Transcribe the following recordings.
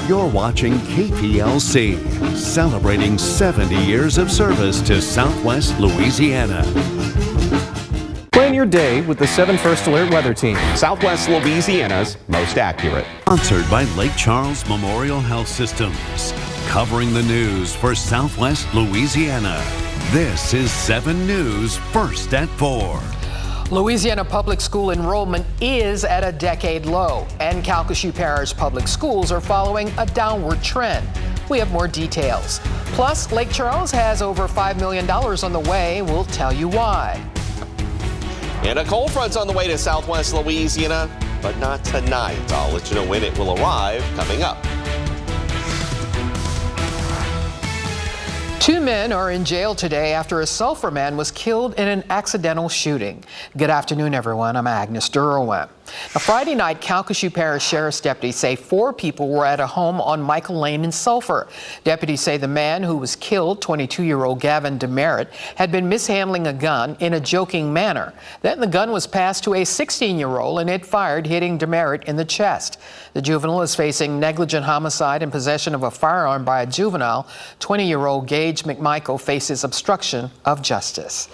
You're watching KPLC, celebrating 70 years of service to Southwest Louisiana. Plan your day with the 7 First Alert Weather Team. Southwest Louisiana's most accurate. Sponsored by Lake Charles Memorial Health Systems. Covering the news for Southwest Louisiana. This is 7 News First at 4. Louisiana public school enrollment is at a decade low, and Calcasieu Parish public schools are following a downward trend. We have more details. Plus, Lake Charles has over $5 million on the way. We'll tell you why. And a cold front's on the way to Southwest Louisiana, but not tonight. I'll let you know when it will arrive coming up. 2 men are in jail today after a Sulphur man was killed in an accidental shooting. Good afternoon, everyone. I'm Agnes, DeRouen. Now, Friday night, Calcasieu Parish Sheriff's deputies say 4 people were at a home on Michael Lane in Sulphur. Deputies say the man who was killed, 22-year-old Gavin DeMeritt, had been mishandling a gun in a joking manner. Then the gun was passed to a 16-year-old and it fired, hitting DeMeritt in the chest. The juvenile is facing negligent homicide and possession of a firearm by a juvenile. 20-year-old Gage McMichael faces obstruction of justice.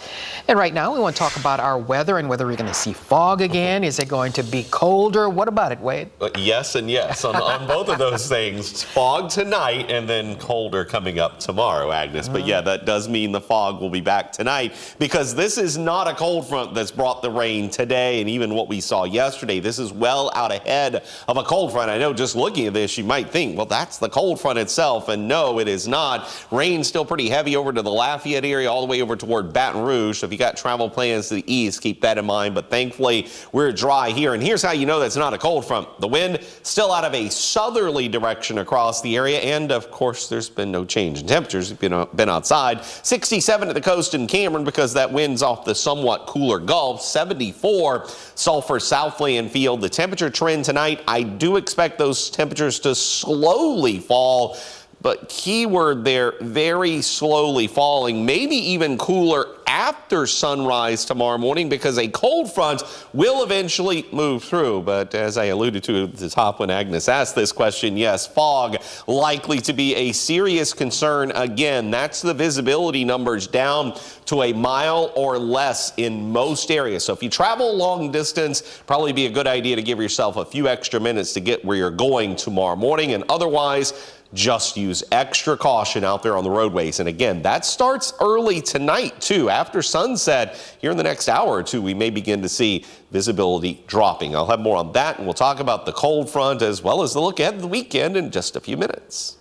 And right now, we want to talk about our weather and whether we're going to see fog again. Is it going to be colder? What about it, Wade? Yes and yes on both of those things. Fog tonight and then colder coming up tomorrow, Agnes. But yeah, that does mean the fog will be back tonight because this is not a cold front that's brought the rain today and even what we saw yesterday. This is well out ahead of a cold front. I know just looking at this, you might think, well, that's the cold front itself. And no, it is not. Rain's still pretty heavy over to the Lafayette area, all the way over toward Baton Rouge. So if you got travel plans to the east, keep that in mind. But thankfully, we're dry here. And here's how you know that's not a cold front. The wind still out of a southerly direction across the area. And of course, there's been no change in temperatures. We've been outside. 67 at the coast in Cameron because that wind's off the somewhat cooler Gulf. 74 Sulphur, South Landfield. The temperature trend tonight, I do expect those temperatures to slowly fall. But keyword there, very slowly falling, maybe even cooler after sunrise tomorrow morning because a cold front will eventually move through. But as I alluded to at the top when Agnes asked this question, yes, fog likely to be a serious concern again. That's the visibility numbers down to a mile or less in most areas. So if you travel long distance, probably be a good idea to give yourself a few extra minutes to get where you're going tomorrow morning. And otherwise, just use extra caution out there on the roadways. And again, that starts early tonight, too. After sunset, here in the next hour or two, we may begin to see visibility dropping. I'll have more on that, and we'll talk about the cold front as well as the look ahead of the weekend in just a few minutes.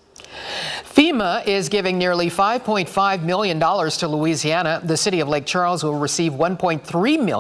FEMA is giving nearly $5.5 million to Louisiana. The city of Lake Charles will receive $1.3 million.